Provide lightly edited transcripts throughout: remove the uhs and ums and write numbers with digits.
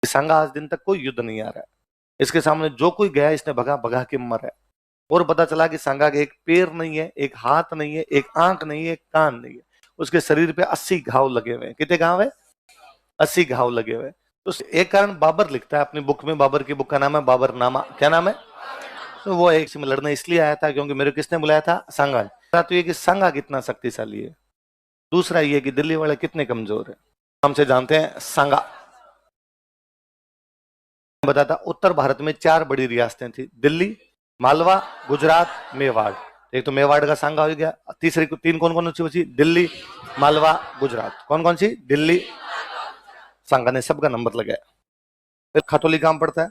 सांगा आज दिन तक कोई युद्ध नहीं आ रहा है, इसके सामने जो कोई गया इसने भगा भगा के मर है। और पता चला कि सांगा के एक पैर नहीं है, एक हाथ नहीं है, एक आंख नहीं है, एक कान नहीं है, उसके शरीर पे 80 घाव लगे हुए हैं। कितने घाव है? 80 घाव लगे हुए हैं। तो एक कारण बाबर लिखता है अपनी बुक में, बाबर की बुक का नाम है बाबरनामा। क्या नाम है? तो वो एक से लड़ने इसलिए आया था क्योंकि मेरे किसने बुलाया था? सांगा ने। तो ये कि सांगा कितना शक्तिशाली है, दूसरा ये कि दिल्ली वाले कितने कमजोर है। हमसे जानते हैं सांगा। बताता, उत्तर भारत में 4 बड़ी रियासतें थी, दिल्ली, मालवा, गुजरात, मेवाड़। एक तो मेवाड़ का सांगा हो गया। तीसरी 3 कौन कौन सी बची? दिल्ली, मालवा, गुजरात। कौन कौन सी? दिल्ली। सांगा ने सबका नंबर लगाया। फिर खतौली कहां पड़ता है?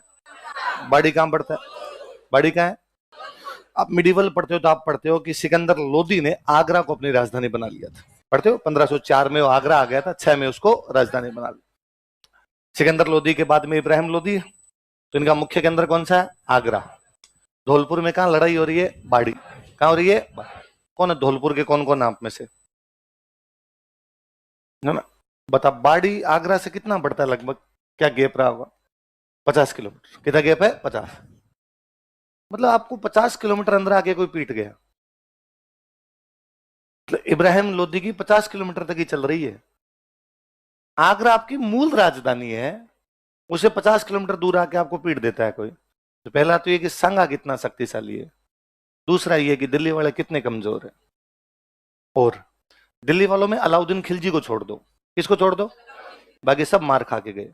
बाड़ी कहां पड़ता है? बाड़ी कहां है? आप मिडिवल पढ़ते हो तो आप पढ़ते हो कि सिकंदर लोदी ने आगरा को अपनी राजधानी बना लिया था। पढ़ते हो 1504 में वो आगरा आ गया था, 6 में उसको राजधानी बना लिया। सिकंदर लोदी के बाद में इब्राहिम लोदी, तो इनका मुख्य केंद्र कौन सा है? आगरा। धौलपुर में कहां लड़ाई हो रही है? बाड़ी। कहां हो रही है? कौन है धौलपुर के कौन कौन आप में से? ना बता, बाड़ी आगरा से कितना पड़ता है लगभग? क्या गैप रहा होगा? 50 किलोमीटर। कितना गैप है? 50। मतलब आपको 50 किलोमीटर अंदर आके कोई पीट गया। तो इब्राहिम लोदी की 50 किलोमीटर तक ही चल रही है। आगरा आपकी मूल राजधानी है, उसे 50 किलोमीटर दूर आके आपको पीट देता है कोई। तो पहला तो ये कि सांगा कितना शक्तिशाली है, दूसरा ये कि दिल्ली वाले कितने कमजोर है। और दिल्ली वालों में अलाउद्दीन खिलजी को छोड़ दो। किसको छोड़ दो? बाकी सब मार खा के गए।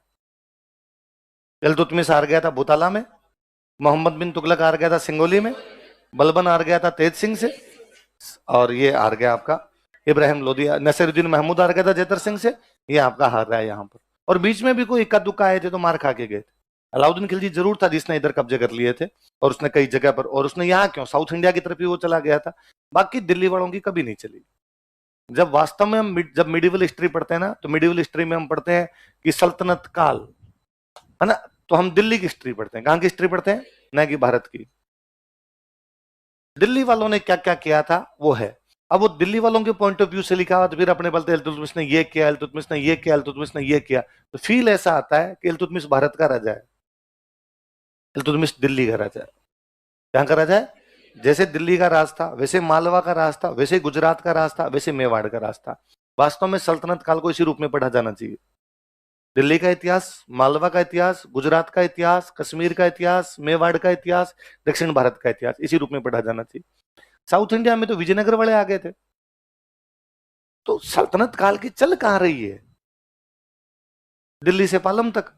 इल्तुतमिश हार गया था भूताला में, मोहम्मद बिन तुगलक हार गया था सिंगोली में, बलबन हार गया था तेज सिंह से, और ये हार गया आपका इब्राहिम लोदी। नसीरुद्दीन महमूद हार गया था जेतर सिंह से, ये आपका हार रहा है यहाँ पर। और बीच में भी कोई इक्का दुक्का आए थे तो मार खा के गए थे। अलाउद्दीन खिलजी जरूर था जिसने इधर कब्जे कर लिए थे, और उसने कई जगह पर, और उसने यहाँ क्यों साउथ इंडिया की तरफ ही वो चला गया था। बाकी दिल्ली वालों की कभी नहीं चली। जब वास्तव में हम जब मिडिवल हिस्ट्री पढ़ते हैं ना, तो मिडिवल हिस्ट्री में हम पढ़ते हैं कि सल्तनत काल है ना, तो हम दिल्ली की हिस्ट्री पढ़ते हैं। कहां की हिस्ट्री पढ़ते हैं? न कि भारत की। दिल्ली वालों ने क्या क्या किया था वो है। अब वो दिल्ली वालों के पॉइंट ऑफ व्यू से लिखा हुआ, तो फिर अपने बोलते इल्तुतमिश ने ये किया, इल्तुतमिश ने ये किया, इल्तुतमिश ने ये किया, तो फील ऐसा आता है कि इल्तुतमिश भारत का राजा है, इल्तुतमिश दिल्ली का राजा है। कहां का राजा है? जैसे दिल्ली का राज था, वैसे मालवा का राज था, वैसे गुजरात का राज था, वैसे मेवाड़ का राज था। वास्तव में सल्तनत काल को इसी रूप में पढ़ा जाना चाहिए। दिल्ली का इतिहास, मालवा का इतिहास, गुजरात का इतिहास, कश्मीर का इतिहास, मेवाड़ का इतिहास, दक्षिण भारत का इतिहास इसी रूप में पढ़ा जाना चाहिए। साउथ इंडिया में तो विजयनगर वाले आ गए थे। तो सल्तनत काल की चल कहां रही है? दिल्ली से पालम तक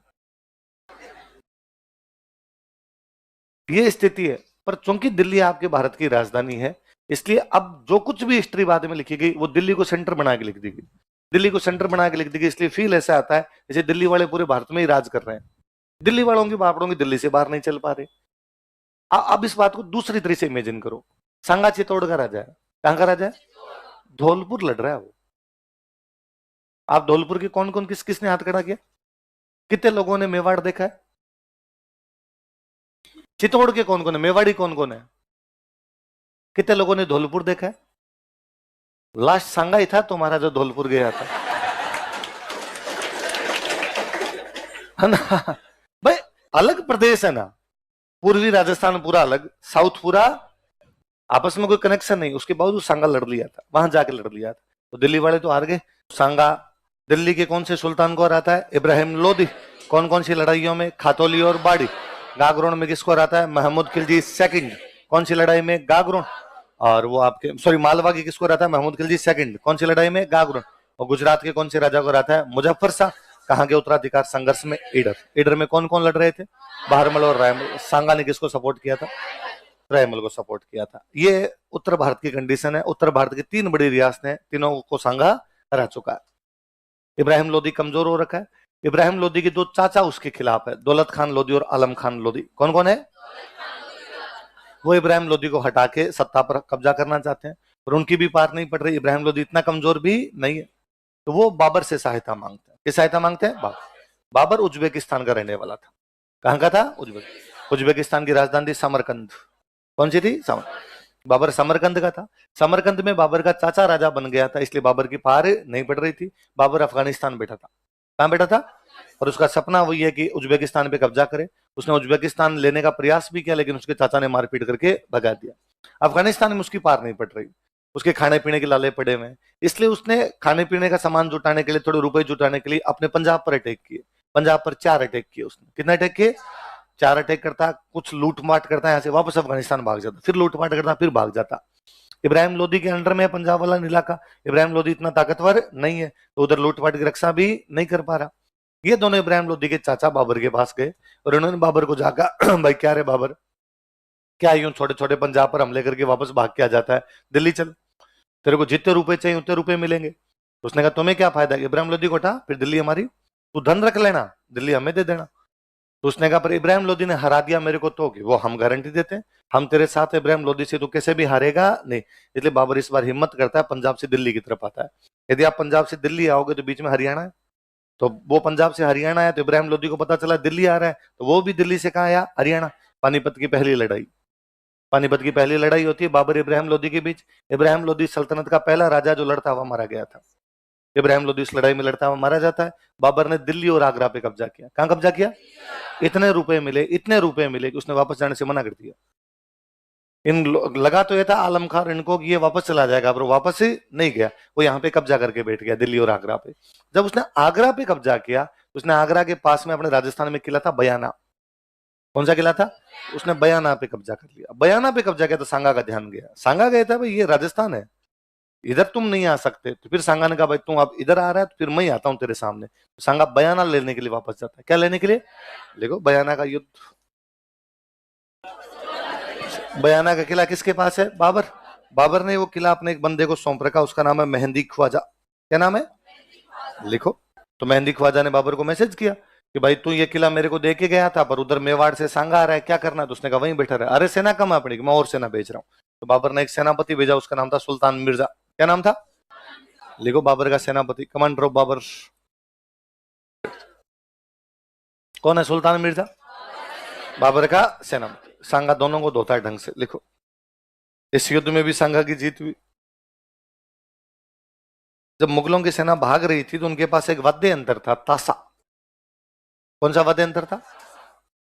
ये स्थिति है। पर चूंकि दिल्ली आपके भारत की राजधानी है, इसलिए अब जो कुछ भी हिस्ट्री बाद में लिखी गई वो दिल्ली को सेंटर बना के लिख दी गई। दिल्ली को सेंटर बना के लिख दी गई, इसलिए फील ऐसा आता है जैसे दिल्ली वाले पूरे भारत में ही राज कर रहे हैं। दिल्ली वालों की बापड़ों की दिल्ली से बाहर नहीं चल पा रहे। अब इस बात को दूसरी तरह से इमेजिन करो। सांगा चित्तौड़ का राजा है। कहां का राजा है? धौलपुर लड़ रहा है वो। आप धौलपुर के कौन कौन किसने हाथ खड़ा किया? कितने लोगों ने मेवाड़ देखा है? चित्तौड़ के कौन कौन है? मेवाड़ी कौन कौन है? कितने लोगों ने धौलपुर देखा है? लास्ट सांगा ही था तुम्हारा जो धौलपुर गया था, है ना भाई। अलग प्रदेश है ना, पूर्वी राजस्थान पूरा अलग, साउथ पूरा, आपस में कोई कनेक्शन नहीं, उसके बावजूद सांगा लड़ लिया था, वहां जाके लड़ लिया था। तो दिल्ली वाले तो हार गए। सांगा दिल्ली के कौन से सुल्तान को हराता है? इब्राहिम लोदी। कौन कौन सी लड़ाइयों में? खातौली और बाड़ी। गागरोन में किसको हराता है? महमूद खिलजी सेकंड। कौन सी लड़ाई में? गागरोन। और वो आपके सॉरी मालवा की किसको हराता है? महमूद खिलजी सेकंड। कौन सी लड़ाई में? गागरोन। और गुजरात के कौन से राजा को हराता है? मुजफ्फर शाह। कहां के उत्तराधिकार संघर्ष में? ईडर। ईडर में कौन कौन लड़ रहे थे? बहरमल और रायमल। सांगा ने किसको सपोर्ट किया था? रायमल को सपोर्ट किया था। ये उत्तर भारत की कंडीशन है। उत्तर भारत की 3 बड़ी रियासतें हैं, तीनों को सांगा हरा चुका है। इब्राहिम लोदी कमजोर हो रखा है। इब्राहिम लोदी के 2 चाचा उसके खिलाफ है, दौलत खान लोदी और आलम खान लोदी। कौन कौन है? वो इब्राहिम लोदी को हटा के सत्ता पर कब्जा करना चाहते हैं, और उनकी भी पार नहीं पड़ रही। इब्राहिम लोदी इतना कमजोर भी नहीं है, तो वो बाबर से सहायता मांगते हैं। किस सहायता मांगते हैं? बाबर उज्बेकिस्तान का रहने वाला था। कहां का था? उज्बेकिस्तान की राजधानी थी समरकंद। कौन सी थी? बाबर समरकंद का था। समरकंद में बाबर का चाचा राजा बन गया था, इसलिए बाबर की पार नहीं पड़ रही थी। बाबर अफगानिस्तान बैठा था। कहां बैठा था? पर उसका सपना वही है कि उज्बेकिस्तान पे कब्जा करे। उसने उज्बेकिस्तान लेने का प्रयास भी किया, लेकिन उसके चाचा ने मारपीट करके भगा दिया। अफगानिस्तान में उसकी पार नहीं पड़ रही, उसके खाने पीने के लाले पड़े हुए हैं, इसलिए उसने खाने पीने का सामान जुटाने के लिए, थोड़े रुपए जुटाने के लिए अपने पंजाब पर अटैक किए। पंजाब पर 4 अटैक किए उसने। कितने अटैक किए? 4 अटैक करता, कुछ लूटमाट करता, यहाँ से वापस अफगानिस्तान भाग जाता, फिर लूटमाट करता, फिर भाग जाता। इब्राहिम लोदी के अंडर में है पंजाब वाला इलाका। इब्राहिम लोदी इतना ताकतवर नहीं है, तो उधर लूटपाट की रक्षा भी नहीं कर पा रहा। ये दोनों इब्राहिम लोदी के चाचा बाबर के पास गए और उन्होंने बाबर को जाकर भाई क्या रे बाबर, क्या यूं छोटे छोटे पंजाब पर हमले करके वापस भाग के आ जाता है, दिल्ली चल, तेरे को जितने रुपए चाहिए उतने रुपए मिलेंगे। तो उसने कहा तुम्हें क्या फायदा, इब्राहिम लोदी को उठा, फिर दिल्ली हमारी, तू धन रख लेना, दिल्ली हमें दे देना। तो उसने कहा पर इब्राहिम लोदी ने हरा दिया मेरे को, तो कि वो हम गारंटी देते हैं, हम तेरे साथ, इब्राहिम लोदी से तू कैसे भी हारेगा नहीं। इसलिए बाबर इस बार हिम्मत करता है, पंजाब से दिल्ली की तरफ आता है। यदि आप पंजाब से दिल्ली आओगे तो बीच में हरियाणा है, तो वो पंजाब से हरियाणा है, तो इब्राहिम लोदी को पता चला दिल्ली आ रहा है, तो वो भी दिल्ली से कहा आया, हरियाणा। पानीपत की पहली लड़ाई, पानीपत की पहली लड़ाई होती है बाबर इब्राहिम लोदी के बीच। इब्राहिम लोदी सल्तनत का पहला राजा जो लड़ता हुआ मारा गया था। इब्राहिम लोदी इस लड़ाई में लड़ता हुआ मारा जाता है। बाबर ने दिल्ली और आगरा पे कब्जा किया। कहां कब्जा किया? इतने रुपए मिले कि उसने वापस जाने से मना कर दिया। लगा तो ये था आलम खान इनको कि ये वापस चला जाएगा, पर वापस ही नहीं गया, वो यहाँ पे कब्जा करके बैठ गया, दिल्ली और आगरा पे। जब उसने आगरा पे कब्जा किया, उसने आगरा के पास में अपने राजस्थान में किला था बयाना। कौन सा किला था? उसने बयाना पे कब्जा कर लिया। बयाना पे कब्जा किया तो सांगा का ध्यान गया। सांगा गया था भाई ये राजस्थान है, इधर तुम नहीं आ सकते। तो फिर सांगा ने कहा भाई तुम अब इधर आ रहा है तो फिर मैं ही आता हूं तेरे सामने। तो सांगा बयाना लेने के लिए वापस जाता है। क्या लेने के लिए? देखो बयाना का युद्ध, बयाना का किला किसके पास है? बाबर। बाबर ने वो किला अपने एक बंदे को सौंप रखा, उसका नाम है मेहंदी ख्वाजा। क्या नाम है? लिखो। तो मेहंदी ख्वाजा ने बाबर को मैसेज किया कि भाई तू ये किला मेरे को दे के गया था, पर उधर मेवाड़ से सांगा आ रहा है, क्या करना है? तो उसने कहा वहीं बैठा रहा। अरे सेना कम है अपनी, मैं और सेना भेज रहा हूँ। तो बाबर ने एक सेनापति भेजा, उसका नाम था सुल्तान मिर्जा। क्या नाम था? लिखो, बाबर का सेनापति, कमांडर ऑफ बाबर। कौन है सुल्तान मिर्जा? बाबर का सेनापति। सांगा दोनों को धोता है ढंग से। लिखो, इस युद्ध में भी सांगा की जीत हुई। जब मुगलों की सेना भाग रही थी तो उनके पास एक वाद्य यंत्र था, तासा। कौन सा वाद्य यंत्र था?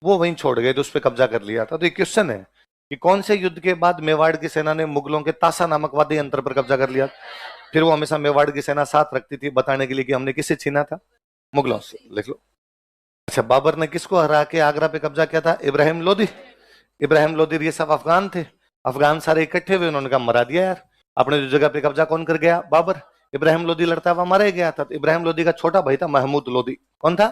वो वहीं छोड़ गए, तो उस पर कब्जा कर लिया था। तो ये क्वेश्चन है कि कौन से युद्ध के बाद मेवाड़ की सेना ने मुगलों के तासा नामक वाद्य यंत्र पर कब्जा कर लिया? फिर वो हमेशा मेवाड़ की सेना साथ रखती थी बताने के लिए कि हमने किससे छीना था? मुगलों से। लिख लो। अच्छा, बाबर ने किसको हरा के आगरा पे कब्जा किया था? इब्राहिम लोदी। इब्राहिम लोदी ये सब अफगान थे, अफगान सारे इकट्ठे हुए, उन्होंने कहा मरा दिया यार, अपने जो जगह पे कब्जा कौन कर गया? बाबर। इब्राहिम लोदी लड़ता हुआ मारा गया था। तो इब्राहिम लोदी का छोटा भाई था महमूद लोदी। कौन था?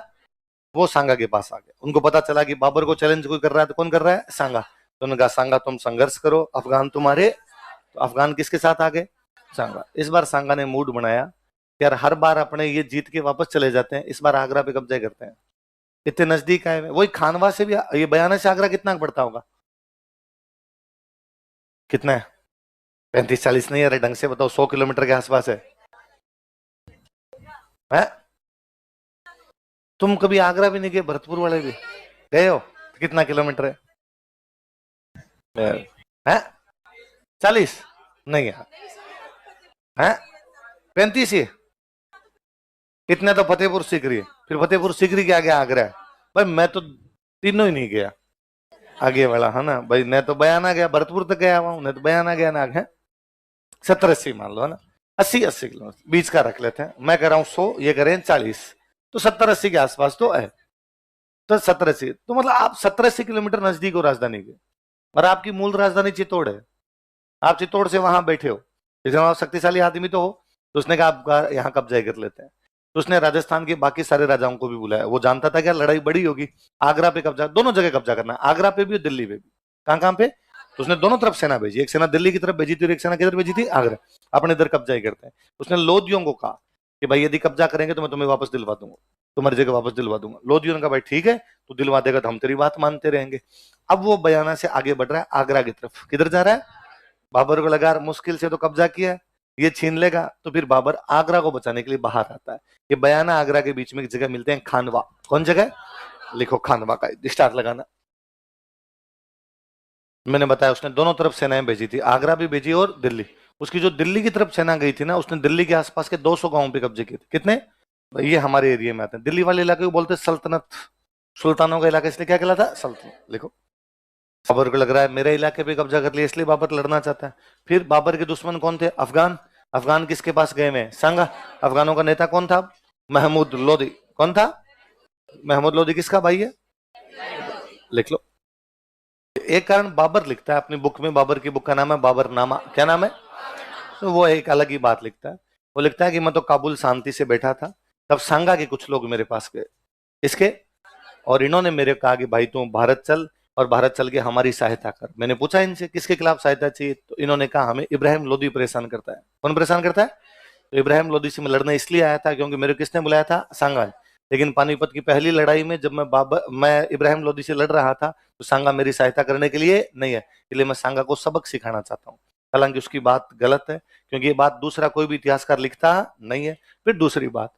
वो सांगा के पास आ गया। उनको पता चला कि बाबर को चैलेंज कोई कर रहा है, तो कौन कर रहा है? सांगा। तो उन्होंने कहा सांगा तुम संघर्ष करो, अफगान तुम्हारे। तो अफगान किसके साथ आ गए? सांगा। इस बार सांगा ने मूड बनाया, यार हर बार अपने ये जीत के वापस चले जाते हैं, इस बार आगरा पे कब्जा करते हैं, इतने नजदीक आए। वही खानवा से भी, ये बयाना से आगरा कितना पड़ता होगा? कितना है? 35-40 नहीं, अरे ढंग से बताओ, 100 किलोमीटर के आसपास है। है? तुम कभी आगरा भी नहीं गए? भरतपुर वाले भी गए हो? कितना किलोमीटर है? 40 नहीं यार, है 35 ही। इतने तो फतेहपुर सीकरी है, फिर फतेहपुर सीकरी के आगे आगरा है। भाई मैं तो तीनों ही नहीं गया, आगे वाला है ना भाई। मैं तो बयाना गया, भरतपुर तक गया हुआ हूं, नहीं तो बयाना गया ना। है 70-80 मान लो, है ना, 80-80 किलोमीटर बीच का रख लेते हैं। मैं कह रहा हूँ 100, ये करें 40, तो 70-80 के आसपास तो है। तो 70-80, तो मतलब आप 70-80 किलोमीटर नजदीक हो राजधानी के, और आपकी मूल राजधानी चित्तौड़ है। आप चित्तौड़ से वहां बैठे हो, जैसे आप शक्तिशाली आदमी तो हो। तो उसने कहा आपका यहाँ कब्जा कर लेते हैं। तो उसने राजस्थान के बाकी सारे राजाओं को भी बुलाया। वो जानता था क्या लड़ाई बड़ी होगी, आगरा पे कब्जा, दोनों जगह कब्जा करना है, आगरा पे भी और दिल्ली पे भी। कहां कहां पे? तो उसने दोनों तरफ सेना भेजी, एक सेना दिल्ली की तरफ भेजी थी और एक सेना किधर भेजी थी? आगरा। अपने इधर कब्जा ही करते हैं। उसने लोदियों को कहा कि भाई यदि कब्जा करेंगे तो मैं तुम्हें वापस दिलवा दूंगा, तुम्हारी जगह वापस दिलवा दूंगा। लोदियों ने कहा भाई ठीक है, तू दिलवा देगा तो हम तेरी बात मानते रहेंगे। अब वो बयाना से आगे बढ़ रहा है आगरा की तरफ। किधर जा रहा है? बाबर को लगा मुश्किल से तो कब्जा किया है, ये छीन लेगा, तो फिर बाबर आगरा को बचाने के लिए बाहर आता है। ये बयाना आगरा के बीच में एक जगह मिलते हैं, खानवा। कौन जगह? लिखो, खानवा का स्टार लगाना। मैंने बताया उसने दोनों तरफ सेनाएं भेजी थी, आगरा भी भेजी और दिल्ली। उसकी जो दिल्ली की तरफ सेना गई थी ना, उसने दिल्ली के आसपास के 200 गांवों पे कब्जे किए थे। कितने? ये हमारे एरिया में आते हैं। दिल्ली वाले इलाके को बोलते हैं सल्तनत, सुल्तानों का इलाका, इसलिए क्या कहलाता? सल्तनत। लिखो, बाबर को लग रहा है मेरे इलाके पे कब्जा कर लिया, इसलिए बाबर लड़ना चाहता है। फिर बाबर के दुश्मन कौन थे? अफगान। अफगान किसके पास गए में? संगा। अफगानों का नेता कौन था? महमूद लोदी। कौन था? महमूद लोदी किसका भाई है? लिख लो। एक कारण बाबर लिखता है अपनी बुक में, बाबर की बुक का नाम है बाबरनामा। क्या नाम है? तो वो एक अलग ही बात लिखता है। वो लिखता है कि मैं तो काबुल शांति से बैठा था, तब सांगा के कुछ लोग मेरे पास गए इसके, और इन्होंने मेरे कहा कि भाई तू भारत चल, और भारत चल के हमारी सहायता कर। मैंने पूछा इनसे किसके खिलाफ सहायता चाहिए, तो इन्होंने कहा हमें इब्राहिम लोदी परेशान करता है। कौन परेशान करता है? तो इब्राहिम लोदी से मैं लड़ने इसलिए आया था क्योंकि मेरे किसने बुलाया था? सांगा ने। लेकिन पानीपत की पहली लड़ाई में जब मैं इब्राहिम लोदी से लड़ रहा था, तो सांगा मेरी सहायता करने के लिए नहीं है, इसलिए मैं सांगा को सबक सिखाना चाहता हूँ। हालांकि उसकी बात गलत है, क्योंकि ये बात दूसरा कोई भी इतिहासकार लिखता नहीं है। फिर दूसरी बात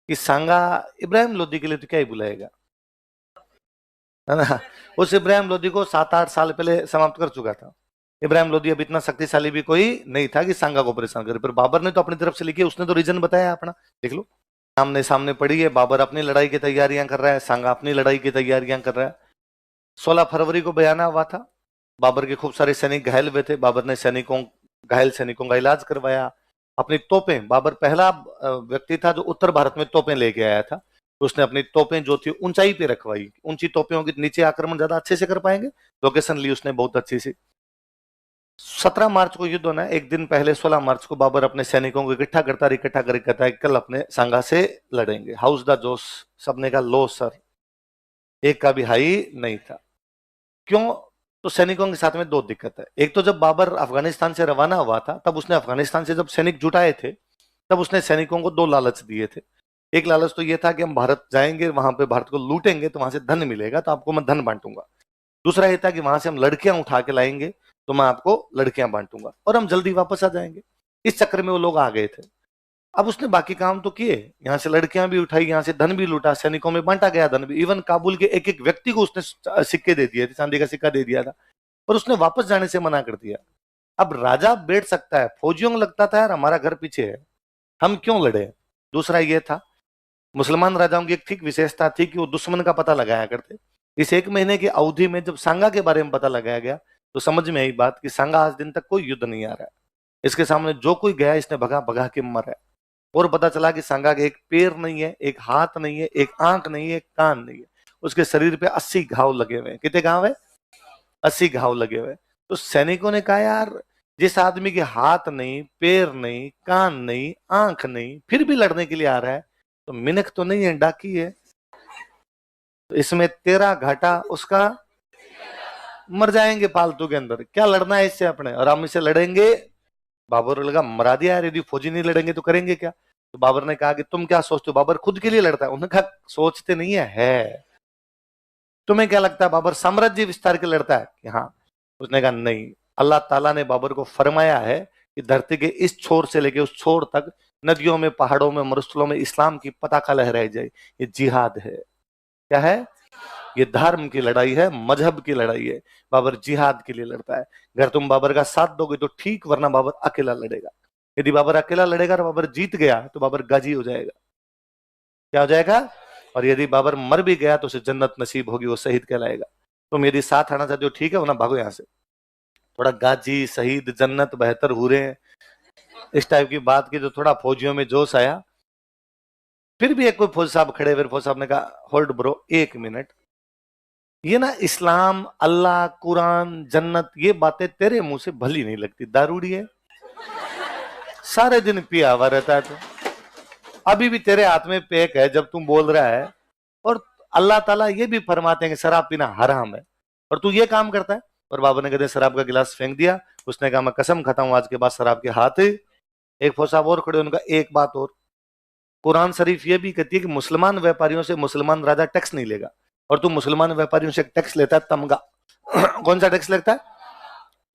कि सांगा इब्राहिम लोदी के लिए तो क्या ही बुलाएगा, है ना? उस इब्राहिम लोदी को 7-8 साल पहले समाप्त कर चुका था। इब्राहिम लोदी अब इतना शक्तिशाली भी कोई नहीं था कि सांगा को परेशान करे। पर बाबर ने तो अपनी तरफ से लिखी, उसने तो रीजन बताया अपना। देख लो, सामने सामने पड़ी है। बाबर अपनी लड़ाई की तैयारियां कर रहा है, सांगा अपनी लड़ाई की तैयारियां कर रहा है। 16 फरवरी को बयाना हुआ था। बाबर के खूब सारे सैनिक घायल हुए थे। बाबर ने घायल सैनिकों का इलाज करवाया। अपनी तोपें, बाबर पहला व्यक्ति था जो उत्तर भारत में तोपें लेके आया था। तो उसने अपनी तोपें जो थी ऊंचाई पे रखवाई। ऊंची तोपें होंगी नीचे आक्रमण ज्यादा अच्छे से कर पाएंगे। लोकेशन ली उसने बहुत अच्छी सी। 17 मार्च को युद्ध होना है। एक दिन पहले 16 मार्च को बाबर अपने सैनिकों को इकट्ठा करके कहता है कल अपने सांगा से लड़ेंगे। हाउस द जोश। सबने कहा लो सर। एक का भी हाई नहीं था। क्यों? तो सैनिकों के साथ में दो दिक्कत है। एक तो जब बाबर अफगानिस्तान से रवाना हुआ था, तब उसने अफगानिस्तान से जब सैनिक जुटाए थे, तब उसने सैनिकों को दो लालच दिए थे। एक लालच तो ये था कि हम भारत जाएंगे, वहां पे भारत को लूटेंगे तो वहां से धन मिलेगा, तो आपको मैं धन बांटूंगा। दूसरा ये था कि वहां से हम लड़कियां उठा के लाएंगे, तो मैं आपको लड़कियां बांटूंगा और हम जल्दी वापस आ जाएंगे। इस चक्कर में वो लोग आ गए थे। अब उसने बाकी काम तो किए, यहाँ से लड़कियां भी उठाई, यहाँ से धन भी लूटा, सैनिकों में बांटा गया धन भी। इवन काबुल के एक एक व्यक्ति को उसने सिक्के दे दिए थे, चांदी का सिक्का दे दिया था। पर उसने वापस जाने से मना कर दिया। अब राजा बैठ सकता है, फौजियों को लगता था यार हमारा घर पीछे है, हम क्यों लड़े। दूसरा ये था, मुसलमान राजाओं की एक ठीक विशेषता थी कि वो दुश्मन का पता लगाया करते। इस 1 महीने की अवधि में जब सांगा के बारे में पता लगाया गया, तो समझ में आई बात कि सांगा आज दिन तक कोई युद्ध नहीं आ रहा है। इसके सामने जो कोई गया इसने भगा भगा के मर है। और पता चला कि सांगा के एक पैर नहीं है, एक हाथ नहीं है, एक आंख नहीं है, एक कान नहीं है। उसके शरीर पे 80 घाव लगे हुए हैं। कितने घाव है? 80 घाव लगे हुए। तो सैनिकों ने कहा यार जिस आदमी के हाथ नहीं, पैर नहीं, कान नहीं, आंख नहीं, फिर भी लड़ने के लिए आ रहा है, तो मिनख तो नहीं है, डाकी है। तो इसमें तेरा घाटा उसका, मर जाएंगे फालतू के अंदर। क्या लड़ना है इससे अपने, और हम इससे लड़ेंगे। बाबर को लगा मरा दिया यार, यदि फौजी नहीं लड़ेंगे तो करेंगे क्या। तो बाबर ने कहा कि तुम क्या सोचते हो? बाबर खुद के लिए लड़ता है। उन्होंने कहा सोचते नहीं है। तुम्हें क्या लगता है बाबर साम्राज्य विस्तार के लड़ता है कि हाँ? उसने कहा नहीं, अल्लाह ताला ने बाबर को फरमाया है कि धरती के इस छोर से लेके उस छोर तक, नदियों में, पहाड़ों में, मरुस्थलों में इस्लाम की पताका लहराई जाए। ये जिहाद है। क्या है? ये धर्म की लड़ाई है, मजहब की लड़ाई है। बाबर जिहाद के लिए लड़ता है। अगर तुम बाबर का साथ दोगे तो ठीक, वरना बाबर अकेला लड़ेगा। यदि बाबर अकेला लड़ेगा और बाबर जीत गया तो बाबर गाजी हो जाएगा। क्या हो जाएगा? और यदि बाबर मर भी गया तो उसे जन्नत नसीब होगी, वो शहीद कहलाएगा। तुम यदि साथ आना चाहते हो ठीक है, वरना भागो यहां से। थोड़ा गाजी, शहीद, जन्नत, बेहतर हुरे, इस टाइप की बात की तो थोड़ा फौजियों में जोश आया। फिर भी एक कोई फौज साहब खड़े, फिर फौज साहब ने कहा होल्ड ब्रो, 1 मिनट। ये ना इस्लाम, अल्लाह, कुरान, जन्नत, ये बातें तेरे मुंह से भली नहीं लगती। दारूड़ी है, सारे दिन पिया हुआ रहता है। तो अभी भी तेरे हाथ में पेक है जब तुम बोल रहा है, और अल्लाह ताला ये भी फरमाते हैं कि शराब पीना हराम है, और तू ये काम करता है। और बाबा ने कहते शराब का गिलास फेंक दिया। उसने कहा मैं कसम खाता हूं आज के बाद शराब के हाथ। एक फौज साहब और खड़े, उनका एक बात और, कुरान शरीफ ये भी कहती है कि मुसलमान व्यापारियों से मुसलमान राजा टैक्स नहीं लेगा, और तू मुसलमान व्यापारियों से टैक्स लेता है, तमगा। कौन सा टैक्स लेता है?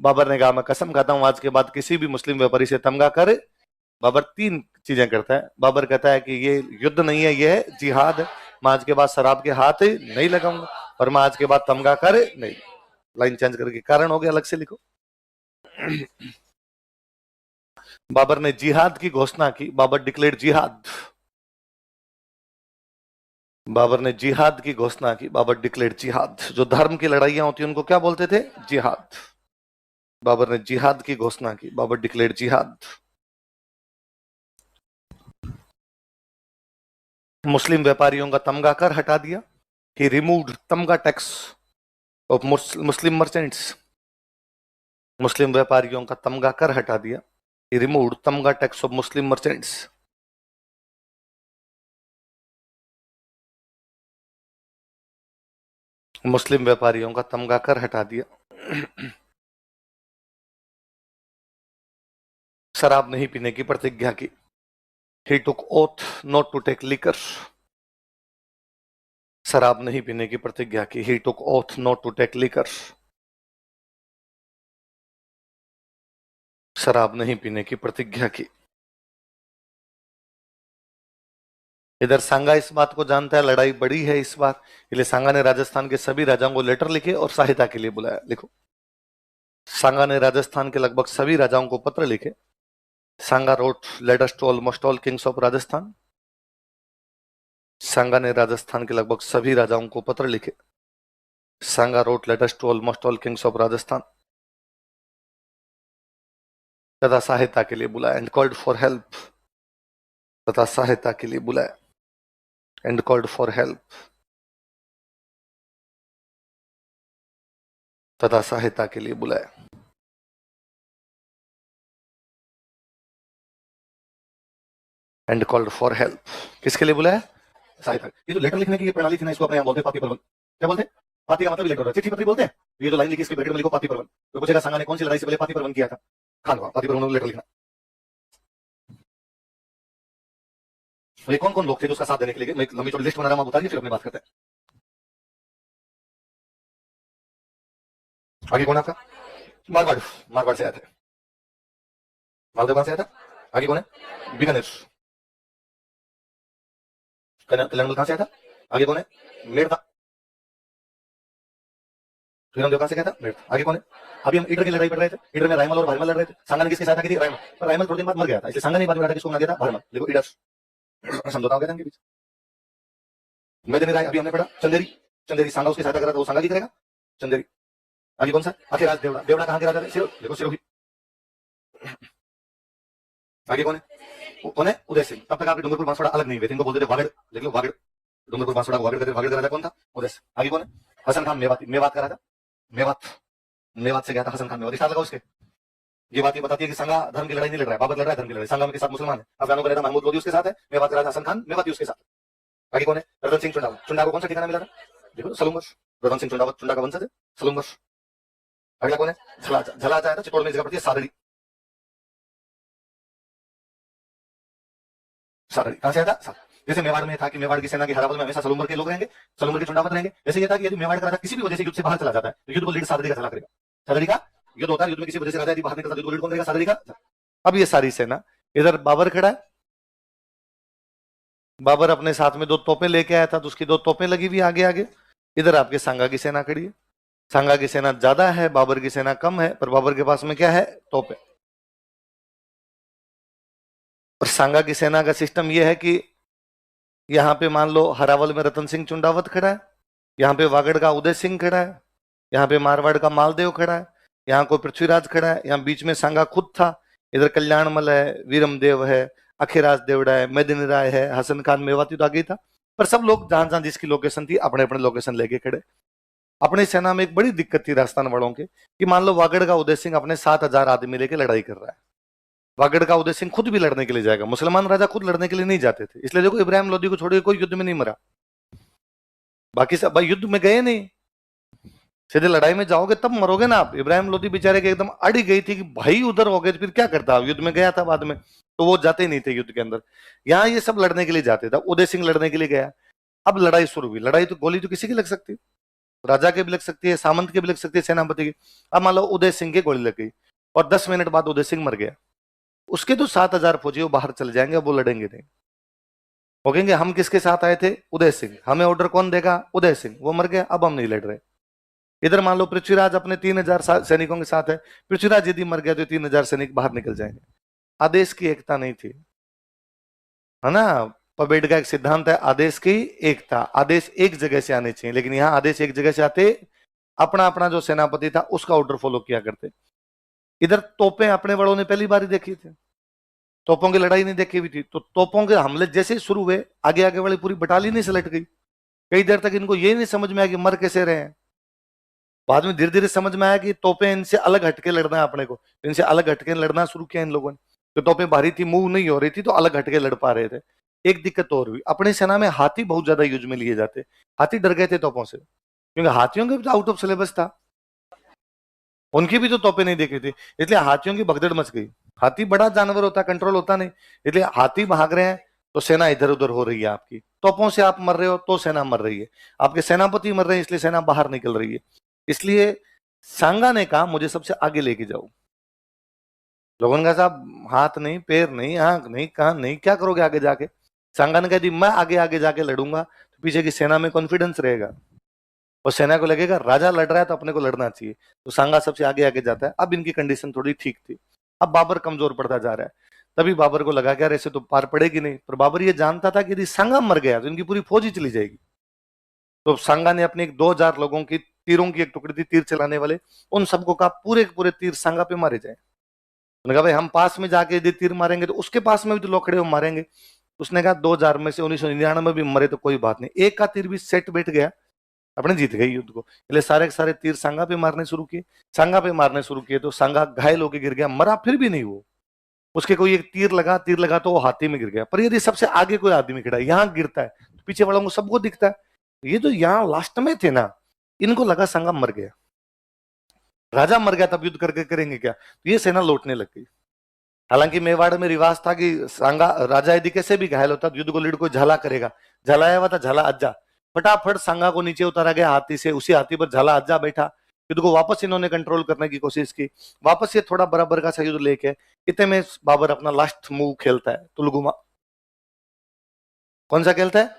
बाबर ने कहा मैं कसम खाता हूं आज के बाद किसी भी मुस्लिम व्यापारी से तमगा कर। बाबर 3 चीजें करता है। बाबर कहता है कि ये युद्ध नहीं है, ये है जिहाद है। मैं आज के बाद शराब के हाथ नहीं लगाऊंगा, और मैं आज के बाद तमगा कर नहीं। लाइन चेंज करके कारण हो गया, अलग से लिखो। बाबर ने जिहाद की घोषणा की। बाबर डिक्लेयर्ड जिहाद। बाबर ने जिहाद की घोषणा की। बाबर डिक्लेयर्ड जिहाद। जो धर्म की लड़ाइयां होती हैं उनको क्या बोलते थे? जिहाद। बाबर ने जिहाद की घोषणा की। बाबर डिक्लेयर्ड जिहाद। मुस्लिम व्यापारियों का तमगा कर हटा दिया। ही रिमूव्ड तमगा टैक्स ऑफ मुस्लिम मर्चेंट्स। मुस्लिम व्यापारियों का तमगा कर हटा दिया। ही रिमूव्ड तमगा टैक्स ऑफ मुस्लिम मर्चेंट्स। मुस्लिम व्यापारियों का तमगा कर हटा दिया। शराब नहीं पीने की प्रतिज्ञा की। He took oath not to take liquor. शराब नहीं पीने की प्रतिज्ञा की। He took oath not to take liquor. शराब नहीं पीने की प्रतिज्ञा की। इधर सांगा इस बात को जानता है लड़ाई बड़ी है इस बार, इसलिए सांगा ने राजस्थान के सभी राजाओं को लेटर लिखे और सहायता के लिए बुलाया। लिखो, सांगा ने राजस्थान के लगभग सभी राजाओं को पत्र लिखे। Sanga wrote letters to almost all kings of Rajasthan. Sanga ने राजस्थान के लगभग सभी राजाओं को पत्र लिखे। Sanga wrote letters to almost all kings of Rajasthan तथा सहायता के लिए बुलाया। And called for help. तथा सहायता के लिए बुलाया। And called for help. तथा सहायता के लिए बुलाया। And called for help. किसके लिए बुलाया? सहायता। ये जो लेटर लिखने की ये प्रणाली थी ना, इसको अपने यहाँ बोलते हैं पाती प्रबंध। क्या बोलते हैं? पाती का मतलब भी लेटर होता है, चिट्ठी पत्री बोलते हैं। ये जो लाइन लिखी इसके ब्रैकेट में लिखो पाती प्रबंध। तो पूछेगा सांगा ने कौन सी लड़ाई से पहले पाती प्रबंध किया था? खानवा। पाती प्रबंध में लेटर लिखना। तो ये कौन कौन लोग थे जो उसका साथ देने के लिए? मैं एक लंबी चौड़ी लिस्ट बना रहा हूं, आप बताइए, फिर अपनी बात करते हैं। आगे कौन है आपका? मारवाड़। मारवाड़ से आया था। मालदेव कहां से आया था? आगे कौन है? बीकानेर। कल्याण कहां से आया था? आगे कौन है? मेड़ता। श्रीरामदेव कहां से गया था? मेड़ता। आगे कौन है? अभी हम ईडर की लड़ाई पढ़ रहे थे। ईडर में रायमल और भरमल लड़ रहे थे। सांगा ने किसकी सहायता की थी? रायमल। पर रायमल थोड़े दिन बाद मर गया था, इसलिए सांगा ने बाद में किसको बना दिया था? भरमल। देखो ईडर समझौता हो गया था इनके बीच। मेदिनी राय अभी हमने पढ़ा। चंदेरी। चंदेरी सांगा उसकी सहायता करा तो वो सांगा की करेगा। चंदेरी। आगे कौन सा? अखिराज देवड़ा। देवड़ा कहां के राजा थे? सिरो। देखो सिरोही। आगे कौन है? कौन है? उदय सिंह। तब तक आपके डूंगरपुर बांसवाड़ा अलग नहीं हुए थे, इनको बोलते थे वागड़। देख लो वागड़। डूंगरपुर बांसवाड़ा वागड़ का वागड़ का राजा कौन था? उदय सिंह। आगे कौन है? हसन खान मेवाती। मेवात का राजा। मेवात। मेवात से गया था हसन खान मेवाती। साथ लगाओ इसके। ये बात ये बताती है कि संगा धर्म की लड़ाई नहीं लड़ रहा है, बाबर लड़ रहा है धर्म की लड़ाई। संगा के साथ मुसलमान है। अफगानों का नेता महमूद लोधी उसके साथ है। मेवात का राजा हसन खान मेवाती उसके साथ। आगे कौन है? रतन सिंह चुंडावत। चुंडा को कौन सा ठिकाना मिला था? देखो सलूंगर। रतन सिंह चुंडावत चुंडा का वंशज है। सलूंगर। अगला कौन है? झलाचा। झलाचा है तो चित्तौड़ में जगह पड़ती है सादड़ी। सादड़ी कहां से आया था? जैसे मेवाड़ में था कि मेवाड़ की सेना की हरावल में हमेशा सलूंगर के लोग रहेंगे, सलूंगर के चुंडावत रहेंगे। जैसे ये था कि यदि मेवाड़ का राजा किसी भी वजह से युद्ध से बाहर चला जाता है तो युद्ध को लीड सादड़ी का चला करेगा। सादड़ी का युद्ध होता है, युद्ध में किसी वजह से राजा यदि बाहर निकलता है युद्ध को लीड कौन करेगा? सादड़ी का। अब ये सारी सेना इधर बाबर खड़ा है। बाबर अपने साथ में 2 तोपें लेके आया था तो उसकी 2 तोपें लगी हुई आगे आगे। इधर आपके सांगा की सेना खड़ी है। सांगा की सेना ज्यादा है, बाबर की सेना कम है, पर बाबर के पास में क्या है? तोपें। और सांगा की सेना का सिस्टम यह है कि यहाँ पे मान लो हरावल में रतन सिंह चुंडावत खड़ा है, यहाँ पे वागड़ का उदय सिंह खड़ा है, यहाँ पे मारवाड़ का मालदेव खड़ा है, यहाँ कोई पृथ्वीराज खड़ा है, यहाँ बीच में सांगा खुद था, इधर कल्याणमल है, वीरमदेव है, अखिराज देवड़ा है, मेदिनी राय है, हसन खान मेवाती तो आगे ही था। पर सब लोग जहां जहां जिसकी लोकेशन थी अपने अपने लोकेशन लेके खड़े। अपनी सेना में एक बड़ी दिक्कत थी राजस्थान वालों के कि मान लो वागड़ का उदय सिंह अपने 7,000 आदमी लेके लड़ाई कर रहा है। वागड़ का उदय सिंह खुद भी लड़ने के लिए जाएगा, मुसलमान राजा खुद लड़ने के लिए नहीं जाते थे, इसलिए देखो इब्राहिम लोदी को छोड़कर कोई युद्ध में नहीं मरा। बाकी सब भाई युद्ध में गए नहीं, सीधे लड़ाई में जाओगे तब मरोगे ना आप। इब्राहिम लोदी बेचारे के एकदम अड़ी गई थी कि भाई उधर हो गए तो फिर क्या करता, युद्ध में गया था बाद में, तो वो जाते ही नहीं थे युद्ध के अंदर। यहाँ ये सब लड़ने के लिए जाते थे, उदय सिंह लड़ने के लिए गया। अब लड़ाई शुरू हुई। लड़ाई तो गोली तो किसी की लग सकती है, राजा के भी लग सकती है, सामंत के भी लग सकती है, सेनापति की। अब मान लो उदय सिंह की गोली लग गई और 10 मिनट बाद उदय सिंह मर गया। उसके तो 7,000 फौजी वो बाहर चले जाएंगे, वो लड़ेंगे नहीं। वो कहेंगे हम किसके साथ आए थे? उदय सिंह। हमें ऑर्डर कौन देगा? उदय सिंह। वो मर गया, अब हम नहीं लड़ रहे। इधर मान लो पृथ्वीराज अपने 3,000 सैनिकों के साथ है, पृथ्वीराज यदि मर गया तो 3,000 सैनिक बाहर निकल जाएंगे। आदेश की एकता नहीं थी, है ना। पबेड का एक सिद्धांत है आदेश की एकता, आदेश एक जगह से आने चाहिए, लेकिन यहां आदेश एक जगह से आते, अपना अपना जो सेनापति था उसका ऑर्डर फॉलो किया करते। इधर तोपें अपने बड़ों ने पहली बार ही देखी थी, तोपों की लड़ाई नहीं देखी हुई थी, तो तोपों के हमले जैसे ही शुरू हुए आगे आगे वाली पूरी बटालियन ही सलट गई। कई देर तक इनको ये नहीं समझ में आया कि मर कैसे रहे हैं। बाद में धीरे धीरे समझ में आया कि तोपें इनसे अलग हटके लड़ना है अपने को, इनसे अलग हटके लड़ना शुरू किया इन लोगों ने। तो तोपें भारी थी, मूव नहीं हो रही थी, तो अलग हटके लड़ पा रहे थे। एक दिक्कत और हुई, अपनी सेना में हाथी बहुत ज्यादा यूज में लिए जाते, हाथी डर गए थे तोपों से, क्योंकि हाथियों के भी तो आउट ऑफ सिलेबस था, उनकी भी तो तोपें नहीं देखी थी, इसलिए हाथियों की भगदड़ मच गई। हाथी बड़ा जानवर होता, कंट्रोल होता नहीं, इसलिए हाथी भाग रहे हैं तो सेना इधर उधर हो रही है, आपकी तोपों से आप मर रहे हो तो सेना मर रही है, आपके सेनापति मर रहे हैं इसलिए सेना बाहर निकल रही है। इसलिए सांगा ने कहा मुझे सबसे आगे लेके जाओ। लोगों ने कहा साहब हाथ नहीं, पैर नहीं, आंख नहीं, कान नहीं, क्या करोगे आगे जाके? सांगा ने कहा दी मैं आगे आगे जाके लड़ूंगा तो पीछे की सेना में कॉन्फिडेंस रहेगा और सेना को लगेगा राजा लड़ रहा है तो अपने को लड़ना चाहिए। तो सांगा सबसे आगे आगे जाता है। अब इनकी कंडीशन थोड़ी ठीक थी, अब बाबर कमजोर पड़ता जा रहा है। तभी बाबर को लगा कि यार ऐसे तो पार पड़ेगी नहीं, पर बाबर ये जानता था कि यदि सांगा मर गया तो इनकी पूरी फौज ही चली जाएगी। तो सांगा ने अपने 2000 लोगों की, तीरों की एक टुकड़ी थी तीर चलाने वाले, उन सबको कहा पूरे के पूरे तीर सांगा पे मारे जाए। उन्होंने कहा भाई हम पास में जाके यदि तीर मारेंगे तो उसके पास में भी तो लोग खड़े हो मारेंगे। उसने कहा 2000 में से 1999 भी मरे तो कोई बात नहीं, एक का तीर भी सेट बैठ गया, अपने जीत गए युद्ध को। इसलिए सारे के सारे तीर सांगा पे मारने शुरू किए, सांगा पे मारने शुरू किए तो सांगा घायल होकर गिर गया, मरा फिर भी नहीं वो, उसके कोई एक तीर लगा तो वो हाथी में गिर गया। पर यदि सबसे आगे कोई आदमी खड़ा है यहाँ गिरता है तो पीछे वालों को सबको दिखता है, ये जो यहाँ लास्ट में थे ना, इनको लगा सांगा मर गया, राजा मर गया, तब युद्ध करके करेंगे क्या, तो ये सेना लौटने लग गई। हालांकि मेवाड़ में रिवाज था कि सांगा राजा यदि कैसे भी घायल होता तो युद्ध को लीड कोई झाला करेगा, झाला आया हुआ था, झाला अज्जा, फटाफट सांगा को नीचे उतारा गया हाथी से, उसी हाथी पर झाला अज्जा बैठा। युद्ध को वापस इन्होंने कंट्रोल करने की कोशिश की, वापस ये थोड़ा बराबर का सा युद्ध लेके, इतने में बाबर अपना लास्ट मूव खेलता है तुलगुमा। कौन सा खेलता है?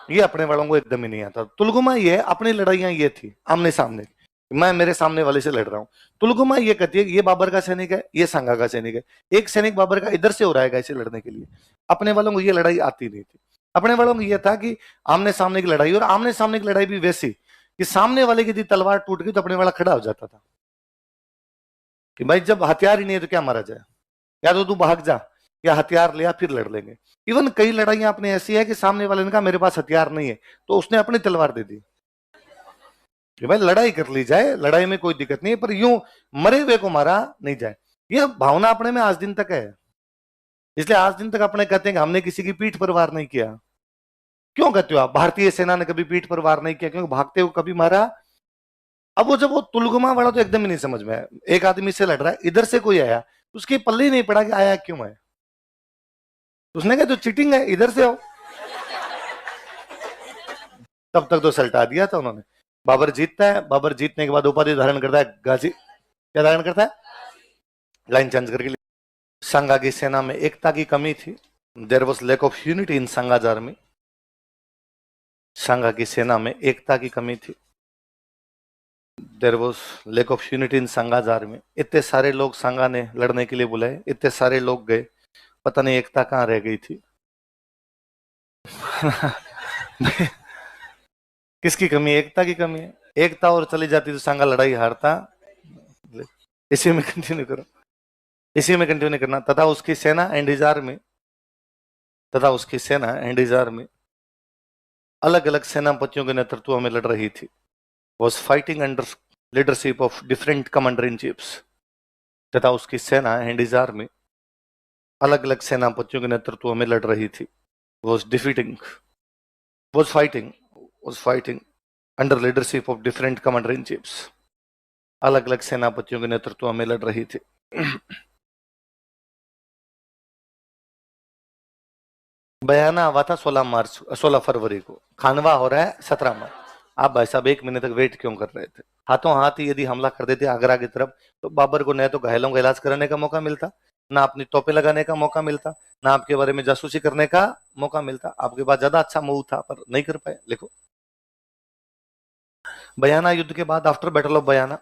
ये अपने वालों को एकदम ही नहीं आता। तुलगुमा ये अपनी लड़ाइयां ये थी आमने सामने, मैं मेरे सामने वाले से लड़ रहा हूं। तुलगुमा ये कहती है ये बाबर का सैनिक है, ये सांगा का सैनिक है, एक सैनिक बाबर का इधर से हो रहा है इसे लड़ने के लिए। अपने वालों को ये लड़ाई आती नहीं थी, अपने वालों को ये था कि आमने सामने की लड़ाई, और आमने सामने की लड़ाई भी वैसी कि सामने वाले की यदि तलवार टूट गई तो अपने वाला खड़ा हो जाता था कि भाई जब हथियार ही नहीं है तो क्या मारा जाए, या तो तू भाग जा या हथियार लिया फिर लड़ लेंगे। इवन कई लड़ाइयां अपने ऐसी है कि सामने वाले ने कहा मेरे पास हथियार नहीं है तो उसने अपनी तलवार दे दी कि भाई लड़ाई कर ली जाए, लड़ाई में कोई दिक्कत नहीं है, पर यूं मरे हुए को मारा नहीं जाए। यह भावना अपने में आज दिन तक है, इसलिए आज दिन तक अपने कहते हैं कि हमने किसी की पीठ पर वार नहीं किया। क्यों कहते हो आप? भारतीय सेना ने कभी पीठ पर वार नहीं किया क्योंकि भागते हुए कभी मारा। अब वो जब वो तुलगुमा वाला तो एकदम ही नहीं समझ में आया, एक आदमी से लड़ रहा है, इधर से कोई आया, उसके पल्ले ही नहीं पड़ा कि आया क्यों है। उसने कहा तो चीटिंग है, इधर से आओ। तब तक तो सल्टा दिया था उन्होंने। बाबर जीतता है, बाबर जीतने के बाद उपाधि धारण करता है गाजी, क्या धारण करता है? लाइन चेंज करके। सांगा की सेना में एकता की कमी थी, there was lack of unity in Sanga's army. Sanga की सेना में एकता की कमी थी, there was lack of unity in Sanga's army. इतने सारे लोग सांगा ने लड़ने के लिए बुलाए, इतने सारे लोग गए, पता नहीं एकता कहाँ रह गई थी। किसकी कमी? एकता की कमी है। एकता और चली जाती तो सांगा लड़ाई हारता। इसी में कंटिन्यू करो, इसी में कंटिन्यू करना। तथा उसकी सेना एंड हिज आर्मी, तथा उसकी सेना एंड हिज आर्मी अलग अलग सेनापतियों के नेतृत्व में लड़ रही थी, was fighting under leadership of different commander in chiefs. तथा उसकी सेना एंड हिज आर्मी अलग अलग सेनापतियों के नेतृत्व में लड़ रही थी, was defeating, was fighting under leadership of different commander in chiefs, अलग अलग सेनापतियों के नेतृत्व में लड़ रही थी। बयाना हुआ था 16 फरवरी को, खानवा हो रहा है 17 मार्च। आप भाई साहब 1 महीने तक वेट क्यों कर रहे थे? हाथों हाथ ही यदि हमला कर देते आगरा की तरफ तो बाबर को न तो घायलों का इलाज कराने का मौका मिलता, ना अपनी तोपे लगाने का मौका मिलता, ना आपके बारे में जासूसी करने का मौका मिलता। आपके पास ज्यादा अच्छा मूव था पर नहीं कर पाए। लिखो, बयाना युद्ध के बाद आफ्टर बैटल ऑफ बयाना,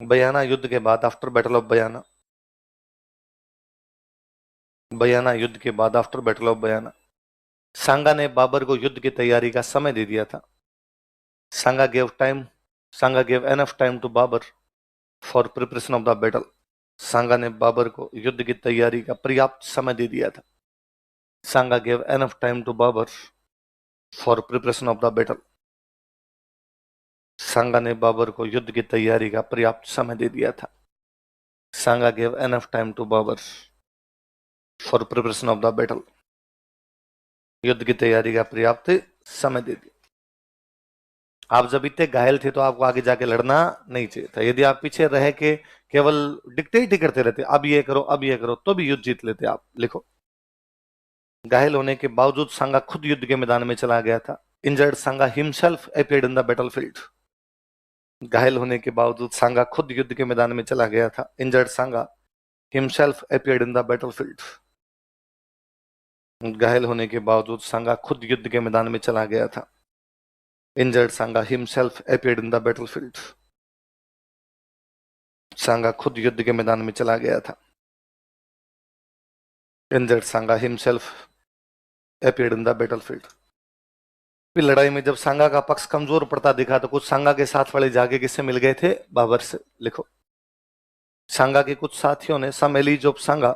बयाना युद्ध के बाद आफ्टर बैटल ऑफ बयाना, बयाना युद्ध के बाद, आफ्टर बैटल ऑफ बयाना। सांगा ने बाबर को युद्ध की तैयारी का समय दे दिया था। Sanga gave time, Sanga gave enough time to Babur for preparation of the battle. Sanga ने बाबर को युद्ध की तैयारी का पर्याप्त समय दे दिया था। Sanga gave enough time to Babur for preparation of the battle. Sanga ने बाबर को युद्ध की तैयारी का पर्याप्त समय दे दिया था। Sanga gave enough time to Babur for preparation of the battle. युद्ध की तैयारी का पर्याप्त समय दे दिया। आप जब इतने घायल थे तो आपको आगे जाके लड़ना नहीं चाहिए था। यदि आप पीछे रह के केवल डिक्टेट ही करते रहते, अब ये करो अब ये करो, तो भी युद्ध जीत लेते आप। लिखो, घायल होने के बावजूद सांगा खुद युद्ध के मैदान में चला गया था। Injured Sanga himself appeared in the battlefield. घायल होने के बावजूद सांगा खुद युद्ध के मैदान में चला गया था। Injured Sanga himself appeared in the battlefield. घायल होने के बावजूद सांगा खुद युद्ध के मैदान में चला गया था। Injured Sanga himself appeared in the battlefield. Sanga खुद युद्ध के मैदान में चला गया था। Injured Sanga himself appeared in the battlefield. फिर लड़ाई में जब सांगा का पक्ष कमजोर पड़ता दिखा तो कुछ सांगा के साथ वाले जाके किससे मिल गए थे? बाबर से। लिखो, सांगा के कुछ साथियों ने, सम एलीज ऑफ सांगा,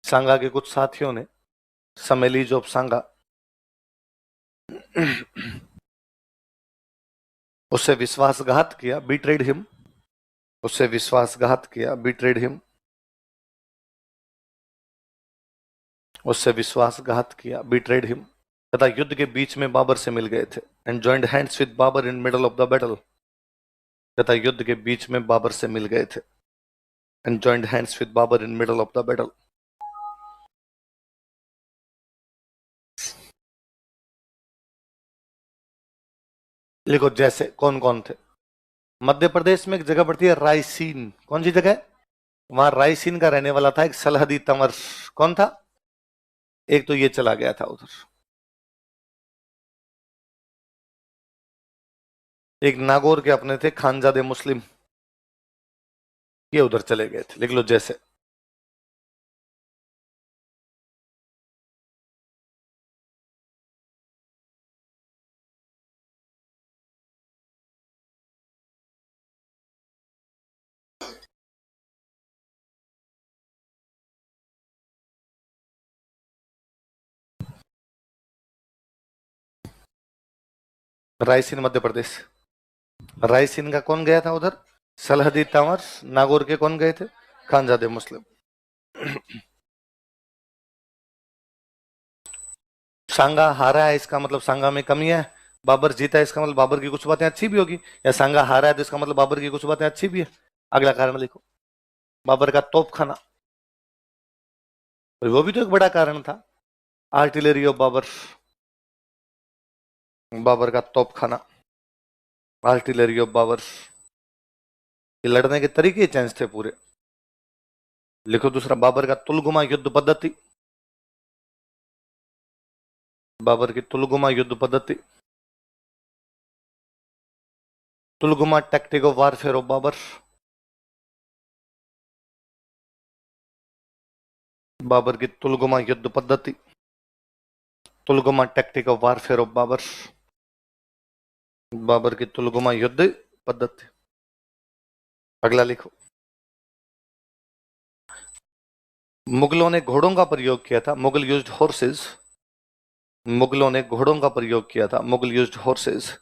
सांगा के कुछ साथियों ने, सम एलीज ऑफ सांगा उससे विश्वासघात किया, बीट्रेड हिम, उससे विश्वासघात किया, बीट्रेड हिम, उससे विश्वासघात किया, बीट्रेड हिम, तथा युद्ध के बीच में बाबर से मिल गए थे। And joined hands with Babur in middle of the battle, तथा युद्ध के बीच में बाबर से मिल गए थे। And joined hands with Babur in middle of the battle. लिखो, जैसे कौन कौन थे? मध्य प्रदेश में एक जगह पड़ती है रायसीन। कौन सी जगह है? वहां रायसीन का रहने वाला था एक सलहदी तंवर। कौन था? एक तो ये चला गया था उधर। एक नागौर के अपने थे खानजादे मुस्लिम, ये उधर चले गए थे। लिख लो, जैसे। रायसीन मध्य प्रदेश। रायसीन का कौन गया था उधर? सलहदी तंवर। नागौर के कौन गए थे? खानजादे मुस्लिम। सांगा हारा है, इसका मतलब सांगा में कमी है। बाबर जीता है, इसका मतलब बाबर की कुछ बातें अच्छी भी होगी। या सांगा हारा है तो इसका मतलब बाबर की कुछ बातें अच्छी भी है। अगला कारण लिखो, बाबर का तोप खाना, वो भी तो एक बड़ा कारण था। आर्टिलरी ऑफ बाबर, बाबर का तोप खाना, आर्टिलरी ऑफ बाबर। ये लड़ने के तरीके चेंज थे पूरे। लिखो दूसरा, बाबर का तुलगुमा युद्ध पद्धति, बाबर की तुलगुमा युद्ध पद्धति, Tulughma tactic of warfare of Babur, Babur की तुलगुमा युद्ध पद्धति, Tulughma tactic of warfare of Babur, Babur की तुलगुमा युद्ध पद्धति। अगला लिखो, मुगलों ने घोड़ों का प्रयोग किया था। मुगल यूज्ड हॉर्सेस, मुगलों ने घोड़ों का प्रयोग किया था। मुगल यूज्ड हॉर्सेस,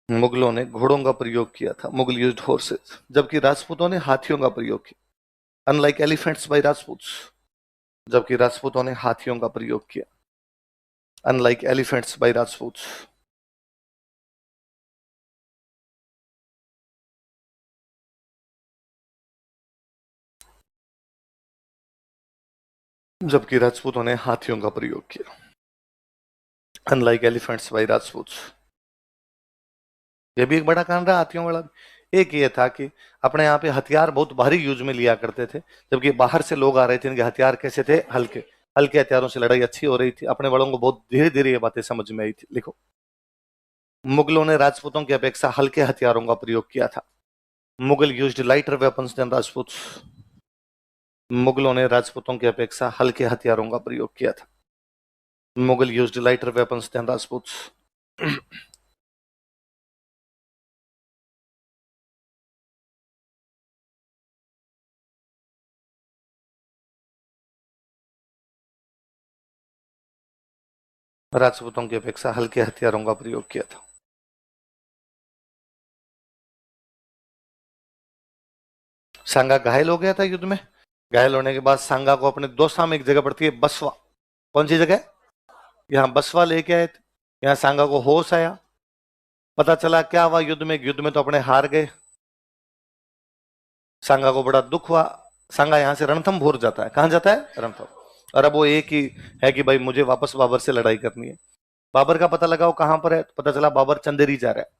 मुगलों ने घोड़ों का प्रयोग किया था। Mughal used horses. जबकि राजपूतों ने हाथियों का प्रयोग किया। अनलाइक एलिफेंट्स बाय राजपूत्स, जबकि राजपूतों ने हाथियों का प्रयोग किया। Unlike elephants by Rajputs. जबकि राजपूतों ने हाथियों का प्रयोग किया। Unlike elephants by Rajputs. यह भी एक बड़ा कारण रहा हाथियों वाला। एक ये था कि अपने यहाँ पे हथियार बहुत भारी यूज में लिया करते थे, जबकि बाहर से लोग आ रहे थे, इनके हथियार कैसे थे? हल्के। हल्के हथियारों से लड़ाई अच्छी हो रही थी। अपने बड़ों को बहुत धीरे धीरे ये बातें समझ में आई थी। लिखो, मुगलों ने राजपूतों की अपेक्षा हल्के हथियारों का प्रयोग किया था। Mughal used lighter weapons than Rajput. मुगलों ने राजपूतों की अपेक्षा हल्के हथियारों का प्रयोग किया था। Mughal used lighter weapons than Rajputs. राजपूतों की अपेक्षा हल्के हथियारों का प्रयोग किया था। सांगा घायल हो गया था युद्ध में। घायल होने के बाद सांगा को अपने दोसा में एक जगह पड़ती है बसवा। कौन सी जगह? यहाँ बसवा लेके आए थे। यहाँ सांगा को होश आया, पता चला क्या हुआ युद्ध में। युद्ध में तो अपने हार गए। सांगा को बड़ा दुख हुआ। सांगा यहाँ से रणथंभोर जाता है। कहाँ जाता है? रणथंभ। और अब वो एक ही है कि भाई मुझे वापस बाबर से लड़ाई करनी है। बाबर का पता लगा वो कहां पर है, तो पता चला बाबर चंदेरी जा रहा है।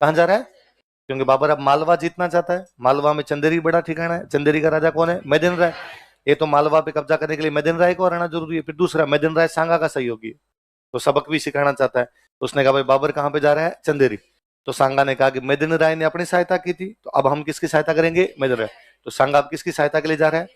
कहां जा रहा है? क्योंकि बाबर अब मालवा जीतना चाहता है। मालवा में चंदेरी बड़ा ठिकाना है। चंदेरी का राजा कौन है? मैदिन राय। ये तो मालवा पे कब्जा करने के लिए मैदिन राय को हराना जरूरी है। फिर दूसरा, मैदिन राय सांगा का सहयोगी है, तो सबक भी सिखाना चाहता है। तो उसने कहा भाई बाबर कहां पे जा रहा है? चंदेरी। तो सांगा ने कहा कि मैदिन राय ने अपनी सहायता की थी, तो अब हम किसकी सहायता करेंगे? मैदिन राय। तो सांगा अब किसकी सहायता के लिए जा रहा है?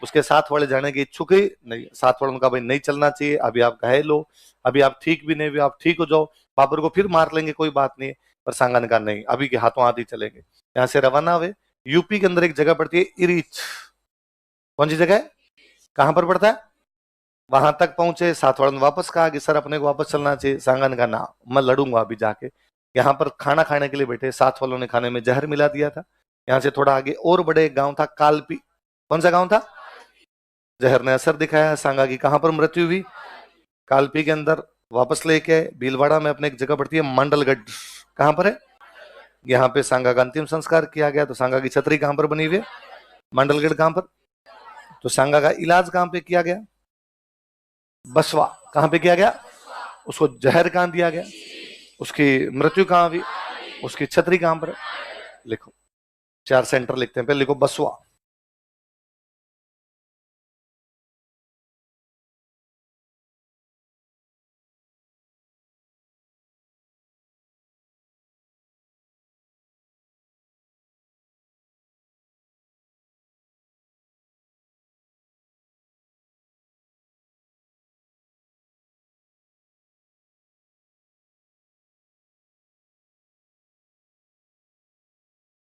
उसके साथ वाले जाने की इच्छुक ही नहीं। साथ वालों ने कहा भाई नहीं चलना चाहिए, अभी आप घायल हो, अभी आप ठीक भी नहीं हुए, आप ठीक हो जाओ, बाबर को फिर मार लेंगे, कोई बात नहीं। पर सांगा ने कहा नहीं, अभी के हाथों हाथ ही चलेंगे। यहाँ से रवाना हुए। यूपी के अंदर एक जगह पड़ती है इरीच। कौन सी जगह है? कहां पर पड़ता है? वहां तक पहुंचे। साथ वालों ने वापस कहा कि सर अपने को वापस चलना चाहिए। सांगा ने कहा ना, मैं लड़ूंगा अभी जाके। यहाँ पर खाना खाने के लिए बैठे। साथ वालों ने खाने में जहर मिला दिया था। यहाँ से थोड़ा आगे और बड़े एक गांव था कालपी। कौन सा गांव था? जहर ने असर दिखाया। सांगा की कहां पर मृत्यु हुई? कालपी के अंदर। वापस लेके आए। भीलवाड़ा में अपने एक जगह पड़ती है मंडलगढ़। कहां पर है? यहाँ पे सांगा का अंतिम संस्कार किया गया। तो सांगा की छतरी कहां पर बनी हुई है? मंडलगढ़। कहां पर? तो सांगा का इलाज कहां पे किया गया? बसवा। कहां पे किया गया? उसको जहर कहां दिया गया? उसकी मृत्यु कहां हुई? उसकी छतरी कहां पर है? लिखो, 4 सेंटर लिखते हैं। पहले लिखो बसवा।